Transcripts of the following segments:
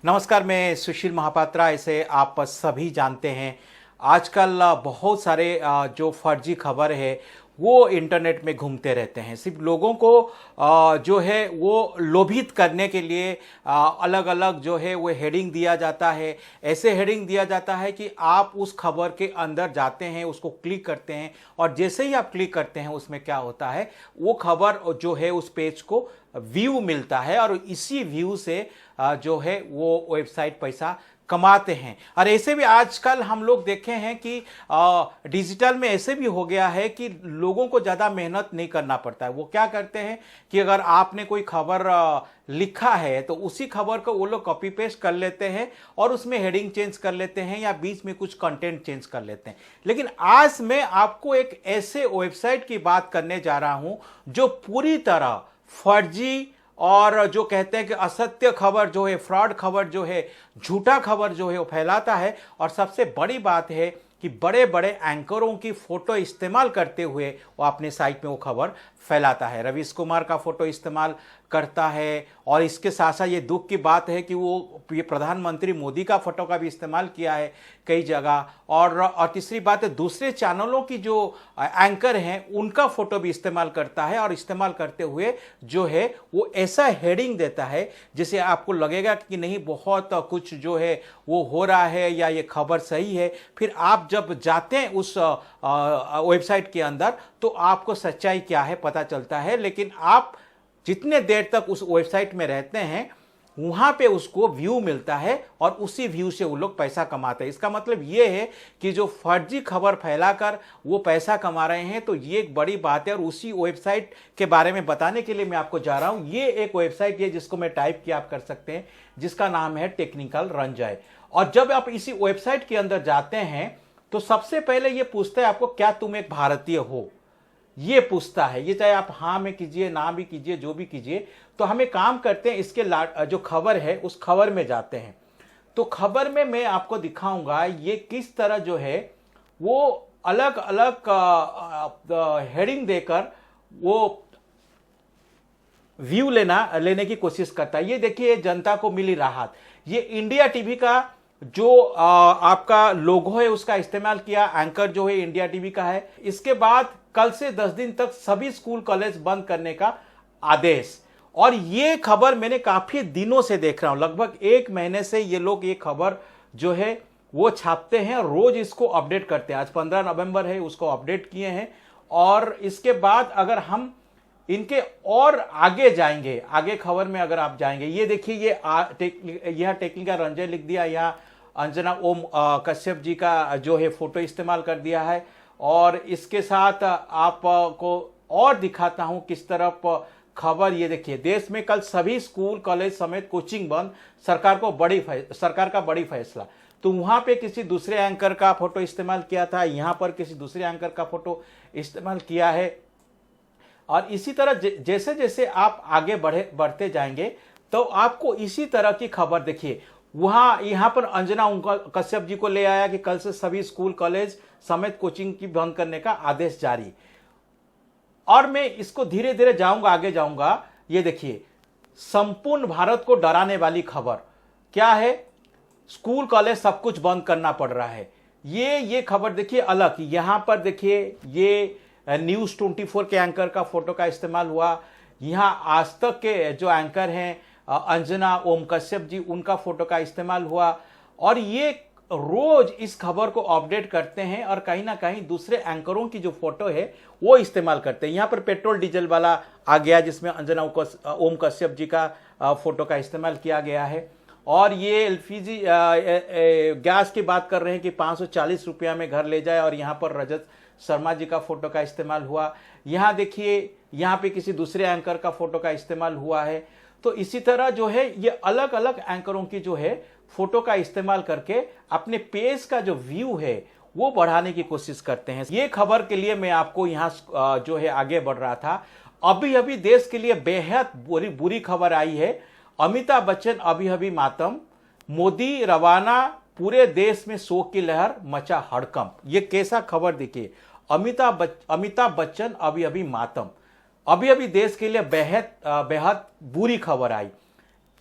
नमस्कार, मैं सुशील महापात्रा। इसे आप सभी जानते हैं। आजकल बहुत सारे जो फर्जी खबर है वो इंटरनेट में घूमते रहते हैं। सिर्फ लोगों को जो है वो लोभित करने के लिए अलग अलग जो है वो हेडिंग दिया जाता है। ऐसे हेडिंग दिया जाता है कि आप उस खबर के अंदर जाते हैं, उसको क्लिक करते हैं और जैसे ही आप क्लिक करते हैं उसमें क्या होता है, वो खबर जो है उस पेज को व्यू मिलता है और इसी व्यू से जो है वो वेबसाइट पैसा कमाते हैं। और ऐसे भी आजकल हम लोग देखे हैं कि डिजिटल में ऐसे भी हो गया है कि लोगों को ज़्यादा मेहनत नहीं करना पड़ता है। वो क्या करते हैं कि अगर आपने कोई खबर लिखा है तो उसी खबर को वो लोग कॉपी पेस्ट कर लेते हैं और उसमें हेडिंग चेंज कर लेते हैं या बीच में कुछ कंटेंट चेंज कर लेते हैं। लेकिन आज मैं आपको एक ऐसे वेबसाइट की बात करने जा रहा हूं जो पूरी तरह फर्जी और जो कहते हैं कि असत्य खबर जो है, फ्रॉड खबर जो है, झूठा खबर जो है वो फैलाता है। और सबसे बड़ी बात है कि बड़े बड़े एंकरों की फोटो इस्तेमाल करते हुए वो अपने साइट में वो खबर फैलाता है। रवीश कुमार का फोटो इस्तेमाल करता है और इसके साथ साथ ये दुख की बात है कि वो ये प्रधानमंत्री मोदी का फोटो का भी इस्तेमाल किया है कई जगह। और तीसरी बात है, दूसरे चैनलों की जो एंकर हैं उनका फोटो भी इस्तेमाल करता है और इस्तेमाल करते हुए जो है वो ऐसा हेडिंग देता है जिसे आपको लगेगा कि नहीं बहुत कुछ जो है वो हो रहा है या ये खबर सही है। फिर आप जब जाते हैं उस वेबसाइट के अंदर तो आपको सच्चाई क्या है पता चलता है। लेकिन आप जितने देर तक उस वेबसाइट में रहते हैं वहां पे उसको व्यू मिलता है और उसी व्यू से वो लोग पैसा कमाते हैं। इसका मतलब ये है कि जो फर्जी खबर फैलाकर वो पैसा कमा रहे हैं, तो ये एक बड़ी बात है। और उसी वेबसाइट के बारे में बताने के लिए मैं आपको जा रहा हूं। ये एक वेबसाइट है जिसको मैं टाइप किया आप कर सकते हैं, जिसका नाम है टेक्निकल रंजय। और जब आप इसी वेबसाइट के अंदर जाते हैं तो सबसे पहले ये पूछता है आपको, क्या तुम एक भारतीय हो? ये पूछता है। ये चाहे आप हाँ में कीजिए, ना भी कीजिए, जो भी कीजिए। तो हम एक काम करते हैं, इसके जो खबर है उस खबर में जाते हैं। तो खबर में मैं आपको दिखाऊंगा ये किस तरह जो है वो अलग अलग हेडिंग देकर वो व्यू लेने की कोशिश करता है। ये देखिए, जनता को मिली राहत। ये इंडिया टीवी का जो आपका लोगो है उसका इस्तेमाल किया। एंकर जो है इंडिया टीवी का है। इसके बाद कल से 10 दिन तक सभी स्कूल कॉलेज बंद करने का आदेश। और ये खबर मैंने काफी दिनों से देख रहा हूं, लगभग 1 महीने से ये लोग ये खबर जो है वो छापते हैं, रोज इसको अपडेट करते हैं। आज 15 नवंबर है, उसको अपडेट किए हैं। और इसके बाद अगर हम इनके और आगे जाएंगे, आगे खबर में अगर आप जाएंगे, ये देखिए, यह टेक्निकल रंजय लिख दिया, यहाँ अंजना ओम कश्यप जी का जो है फोटो इस्तेमाल कर दिया है। और इसके साथ आपको और दिखाता हूं किस तरफ खबर। ये देखिए, देश में कल सभी स्कूल कॉलेज समेत कोचिंग बंद, सरकार का बड़ी फैसला। तो वहां पे किसी दूसरे एंकर का फोटो इस्तेमाल किया था, यहां पर किसी दूसरे एंकर का फोटो इस्तेमाल किया है। और इसी तरह जैसे जैसे आप आगे बढ़ते जाएंगे तो आपको इसी तरह की खबर देखिए। यहां पर अंजना कश्यप जी को ले आया कि कल से सभी स्कूल कॉलेज समेत कोचिंग की बंद करने का आदेश जारी। और मैं इसको धीरे धीरे आगे जाऊंगा। ये देखिए, संपूर्ण भारत को डराने वाली खबर क्या है? स्कूल कॉलेज सब कुछ बंद करना पड़ रहा है। ये खबर देखिए अलग। यहां पर देखिए, ये न्यूज 24 के एंकर का फोटो का इस्तेमाल हुआ। यहां आज तक के जो एंकर हैं अंजना ओम कश्यप जी, उनका फोटो का इस्तेमाल हुआ। और ये रोज इस खबर को अपडेट करते हैं और कहीं ना कहीं दूसरे एंकरों की जो फोटो है वो इस्तेमाल करते हैं। यहां पर पेट्रोल डीजल वाला आ गया जिसमें अंजना ओम कश्यप जी का फोटो का इस्तेमाल किया गया है। और ये एलपीजी गैस की बात कर रहे हैं कि 540 रुपया में घर ले जाए, और यहां पर रजत शर्मा जी का फोटो का इस्तेमाल हुआ। यहां देखिए, यहां पे किसी दूसरे एंकर का फोटो का इस्तेमाल हुआ है। तो इसी तरह जो है ये अलग अलग एंकरों की जो है फोटो का इस्तेमाल करके अपने पेज का जो व्यू है वो बढ़ाने की कोशिश करते हैं। ये खबर के लिए मैं आपको यहां जो है आगे बढ़ रहा था। अभी अभी देश के लिए बेहद बुरी खबर आई है। अमिताभ बच्चन अभी मातम, मोदी रवाना, पूरे देश में शोक की लहर, मचा हड़कंप। ये कैसा खबर देखिए, अमिताभ बच्चन अभी मातम। अभी देश के लिए बेहद बुरी खबर आई।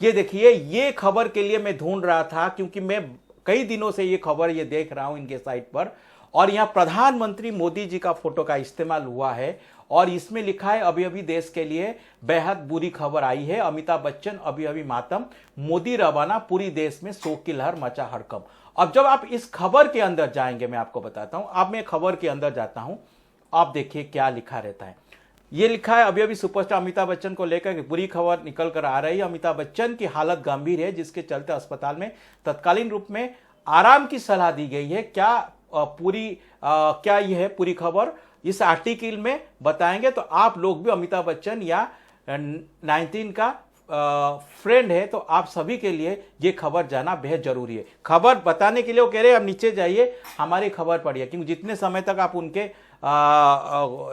ये देखिए, ये खबर के लिए मैं ढूंढ रहा था क्योंकि मैं कई दिनों से ये खबर ये देख रहा हूं इनके साइट पर, और यहां प्रधानमंत्री मोदी जी का फोटो का इस्तेमाल हुआ है और इसमें लिखा है अभी अभी देश के लिए बेहद बुरी खबर आई है, अमिताभ बच्चन अभी अभी मातम, मोदी रवाना, पूरी देश में शोक की लहर मचा हड़कंप। अब जब आप इस खबर के अंदर जाएंगे, मैं आपको बताता हूं, अब मैं खबर के अंदर जाता हूं, आप देखिए क्या लिखा रहता है। ये लिखा है अभी अभी सुपरस्टार अमिताभ बच्चन को लेकर बुरी खबर निकल कर आ रही है। अमिताभ बच्चन की हालत गंभीर है जिसके चलते अस्पताल में तत्कालीन रूप में आराम की सलाह दी गई है। क्या यह है पूरी खबर इस आर्टिकल में बताएंगे, तो आप लोग भी अमिताभ बच्चन या 19 का फ्रेंड है तो आप सभी के लिए ये खबर जाना बेहद जरूरी है। खबर बताने के लिए वो कह रहे हैं आप नीचे जाइए, हमारी खबर पढ़िए, क्योंकि जितने समय तक आप उनके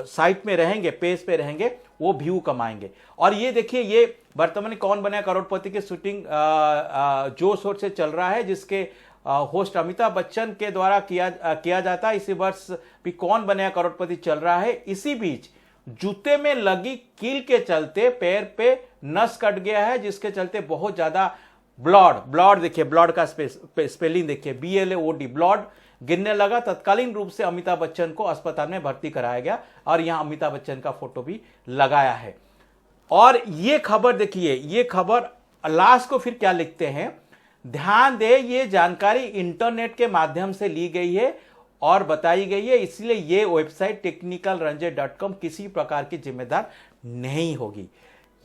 साइट में रहेंगे, पेज पे रहेंगे, वो व्यू कमाएंगे। और ये देखिए, ये वर्तमान कौन बना करोड़पति की शूटिंग जोर शोर से चल रहा है, जिसके होस्ट अमिताभ बच्चन के द्वारा किया जाता है। इसी वर्ष भी कौन बना करोड़पति चल रहा है। इसी बीच जूते में लगी कील के चलते पैर पे नस कट गया है, जिसके चलते बहुत ज्यादा ब्लड देखिए, ब्लड का स्पेलिंग देखिए, BLOD, ब्लड गिरने लगा। तत्कालीन रूप से अमिताभ बच्चन को अस्पताल में भर्ती कराया गया और यहां अमिताभ बच्चन का फोटो भी लगाया है। और ये खबर देखिए, ये खबर लास्ट को फिर क्या लिखते हैं, ध्यान दे ये जानकारी इंटरनेट के माध्यम से ली गई है और बताई गई है, इसलिए ये वेबसाइट technicalranjay.com किसी प्रकार की जिम्मेदार नहीं होगी।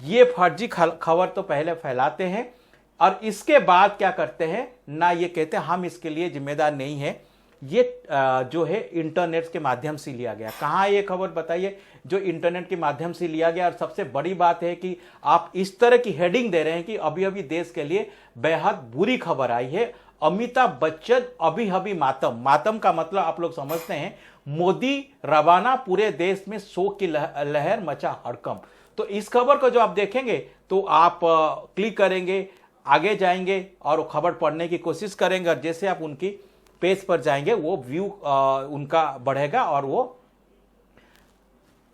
ये फर्जी खबर तो पहले फैलाते हैं और इसके बाद क्या करते हैं ना, ये कहते हैं हम इसके लिए जिम्मेदार नहीं है, ये जो है इंटरनेट के माध्यम से लिया गया। कहाँ ये खबर बताइए जो इंटरनेट के माध्यम से लिया गया। और सबसे बड़ी बात है कि आप इस तरह की हेडिंग दे रहे हैं कि अभी अभी देश के लिए बेहद बुरी खबर आई है, अमिताभ बच्चन अभी अभी मातम। मातम का मतलब आप लोग समझते हैं, मोदी रवाना, पूरे देश में शोक की लहर मचा हड़कंप। तो इस खबर को जो आप देखेंगे तो आप क्लिक करेंगे, आगे जाएंगे और खबर पढ़ने की कोशिश करेंगे, और जैसे आप उनकी पेज पर जाएंगे वो व्यू उनका बढ़ेगा और वो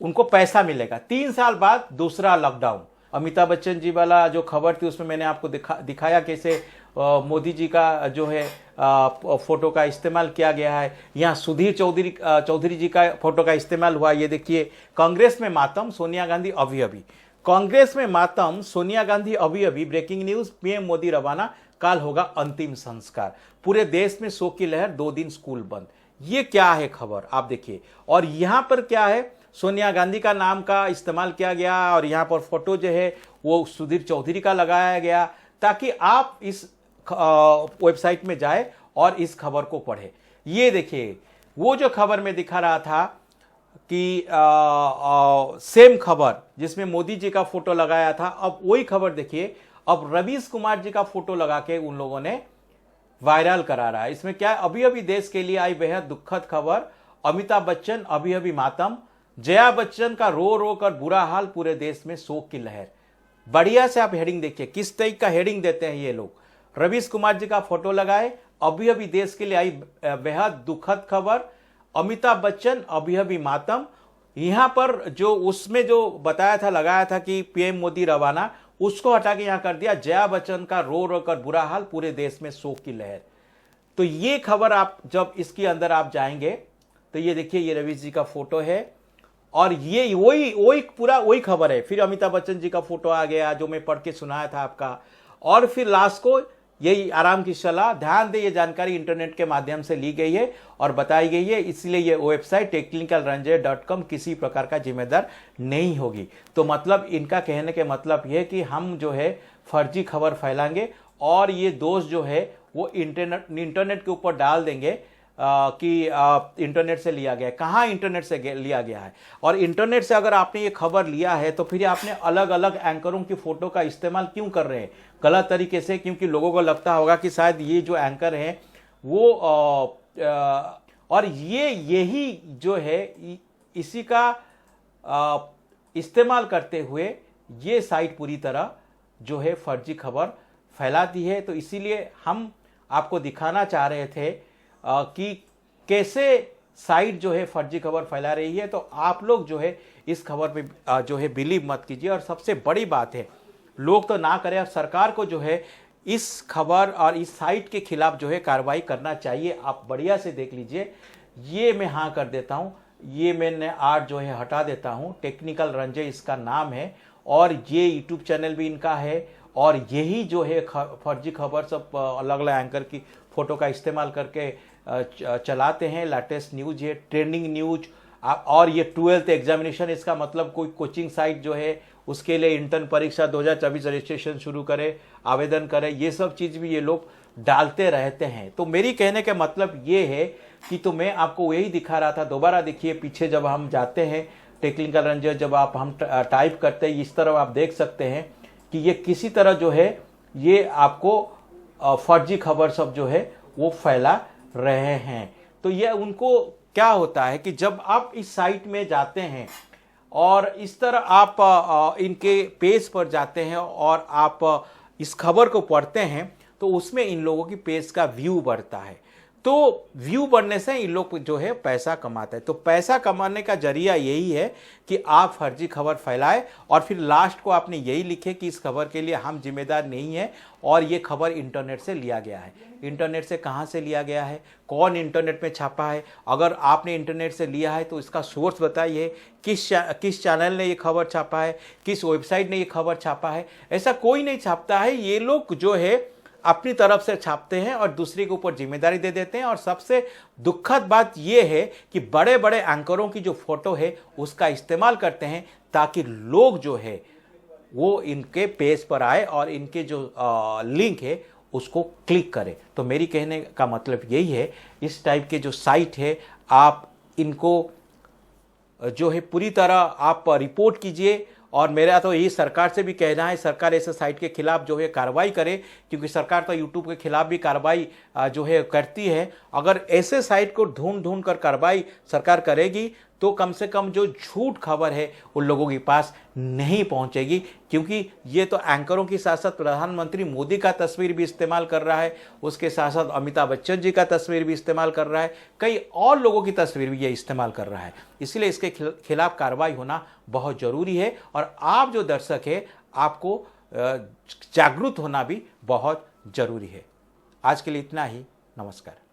उनको पैसा मिलेगा। 3 साल बाद दूसरा लॉकडाउन, अमिताभ बच्चन जी वाला जो खबर थी उसमें मैंने आपको दिखाया कैसे मोदी जी का जो है फोटो का इस्तेमाल किया गया है। यहाँ सुधीर चौधरी जी का फोटो का इस्तेमाल हुआ। ये देखिए, कांग्रेस में मातम, सोनिया गांधी अभी अभी, कांग्रेस में मातम, सोनिया गांधी अभी अभी, ब्रेकिंग न्यूज, पीएम मोदी रवाना, काल होगा अंतिम संस्कार, पूरे देश में शोक की लहर, 2 दिन स्कूल बंद। ये क्या है खबर आप देखिए। और यहां पर क्या है, सोनिया गांधी का नाम का इस्तेमाल किया गया और यहां पर फोटो जो है वो सुधीर चौधरी का लगाया गया, ताकि आप इस वेबसाइट में जाए और इस खबर को पढ़े। ये देखिए, वो जो खबर में दिखा रहा था कि सेम खबर जिसमें मोदी जी का फोटो लगाया था, अब वही खबर देखिए, अब रवीश कुमार जी का फोटो लगा के उन लोगों ने वायरल करा रहा है। इसमें क्या है, अभी अभी देश के लिए आई बेहद दुखद खबर, अमिताभ बच्चन अभी अभी मातम, जया बच्चन का रो रो कर बुरा हाल, पूरे देश में शोक की लहर। बढ़िया से आप हेडिंग देखिए, किस टाइप का हेडिंग देते हैं ये लोग। रवीश कुमार जी का फोटो लगाए, अभी अभी देश के लिए आई बेहद दुखद खबर, अमिताभ बच्चन अभी अभी मातम। यहां पर जो उसमें जो बताया था, लगाया था कि पीएम मोदी रवाना, उसको हटा के यहां कर दिया जया बच्चन का रो रो कर बुरा हाल, पूरे देश में शोक की लहर। तो ये खबर आप जब इसके अंदर आप जाएंगे तो ये देखिए, ये रवीश जी का फोटो है और ये वही पूरा वही खबर है। फिर अमिताभ बच्चन जी का फोटो आ गया जो मैं पढ़ के सुनाया था आपका, और फिर लास्ट को यही आराम की सलाह, ध्यान दे ये जानकारी इंटरनेट के माध्यम से ली गई है और बताई गई है, इसलिए ये वेबसाइट technicalranjay.com किसी प्रकार का जिम्मेदार नहीं होगी। तो मतलब इनका कहने के मतलब ये है कि हम जो है फर्जी खबर फैलाएंगे और ये दोष जो है वो इंटरनेट के ऊपर डाल देंगे कि इंटरनेट से लिया गया है। कहाँ इंटरनेट से लिया गया है, और इंटरनेट से अगर आपने ये खबर लिया है तो फिर आपने अलग अलग एंकरों की फोटो का इस्तेमाल क्यों कर रहे हैं गलत तरीके से, क्योंकि लोगों को लगता होगा कि शायद ये जो एंकर हैं वो और यही जो है इसी का इस्तेमाल करते हुए ये साइट पूरी तरह जो है फर्जी खबर फैलाती है। तो इसीलिए हम आपको दिखाना चाह रहे थे कि कैसे साइट जो है फर्जी खबर फैला रही है। तो आप लोग जो है इस खबर पे जो है बिलीव मत कीजिए। और सबसे बड़ी बात है, लोग तो ना करें, और सरकार को जो है इस खबर और इस साइट के खिलाफ जो है कार्रवाई करना चाहिए। आप बढ़िया से देख लीजिए, ये मैं हाँ कर देता हूँ, ये मैंने आर्ट जो है हटा देता हूँ, टेक्निकल रंजय इसका नाम है, और ये यूट्यूब चैनल भी इनका है, और यही जो है फर्जी खबर सब अलग अलग एंकर की फ़ोटो का इस्तेमाल करके चलाते हैं। लेटेस्ट न्यूज है, ट्रेंडिंग न्यूज, और ये 12th एग्जामिनेशन, इसका मतलब कोई कोचिंग साइट जो है उसके लिए इंटर्न परीक्षा 2024 रजिस्ट्रेशन शुरू करे, आवेदन करे, ये सब चीज़ भी ये लोग डालते रहते हैं। तो मेरी कहने का मतलब ये है कि तो मैं आपको यही दिखा रहा था। दोबारा देखिए पीछे, जब हम जाते हैं टेक्निकल रंजन, जब हम टाइप करते हैं, इस तरह आप देख सकते हैं कि ये किसी तरह जो है ये आपको फर्जी खबर सब जो है वो फैला रहे हैं। तो ये उनको क्या होता है कि जब आप इस साइट में जाते हैं और इस तरह आप इनके पेज पर जाते हैं और आप इस खबर को पढ़ते हैं, तो उसमें इन लोगों की पेज का व्यू बढ़ता है। तो व्यू बढ़ने से इन लोग जो है पैसा कमाते हैं। तो पैसा कमाने का जरिया यही है कि आप फर्जी खबर फैलाएं और फिर लास्ट को आपने यही लिखे कि इस खबर के लिए हम जिम्मेदार नहीं है, और ये खबर इंटरनेट से लिया गया है। इंटरनेट से कहाँ से लिया गया है, कौन इंटरनेट में छापा है? अगर आपने इंटरनेट से लिया है तो इसका सोर्स बताइए, किस चैनल ने ये खबर छापा है, किस वेबसाइट ने ये खबर छापा है। ऐसा कोई नहीं छापता है, ये लोग जो है अपनी तरफ से छापते हैं और दूसरे के ऊपर जिम्मेदारी दे देते हैं। और सबसे दुखद बात यह है कि बड़े बड़े एंकरों की जो फोटो है उसका इस्तेमाल करते हैं ताकि लोग जो है वो इनके पेज पर आए और इनके जो लिंक है उसको क्लिक करें। तो मेरी कहने का मतलब यही है, इस टाइप के जो साइट है आप इनको जो है पूरी तरह आप रिपोर्ट कीजिए। और मेरा तो यही सरकार से भी कहना है, सरकार ऐसे साइट के खिलाफ जो है कार्रवाई करे, क्योंकि सरकार तो यूट्यूब के खिलाफ भी कार्रवाई जो है करती है। अगर ऐसे साइट को ढूंढ कर कार्रवाई सरकार करेगी तो कम से कम जो झूठ खबर है उन लोगों के पास नहीं पहुंचेगी। क्योंकि ये तो एंकरों के साथ साथ प्रधानमंत्री मोदी का तस्वीर भी इस्तेमाल कर रहा है, उसके साथ साथ अमिताभ बच्चन जी का तस्वीर भी इस्तेमाल कर रहा है, कई और लोगों की तस्वीर भी ये इस्तेमाल कर रहा है। इसलिए इसके खिलाफ कार्रवाई होना बहुत ज़रूरी है। और आप जो दर्शक है, आपको जागरूक होना भी बहुत ज़रूरी है। आज के लिए इतना ही। नमस्कार।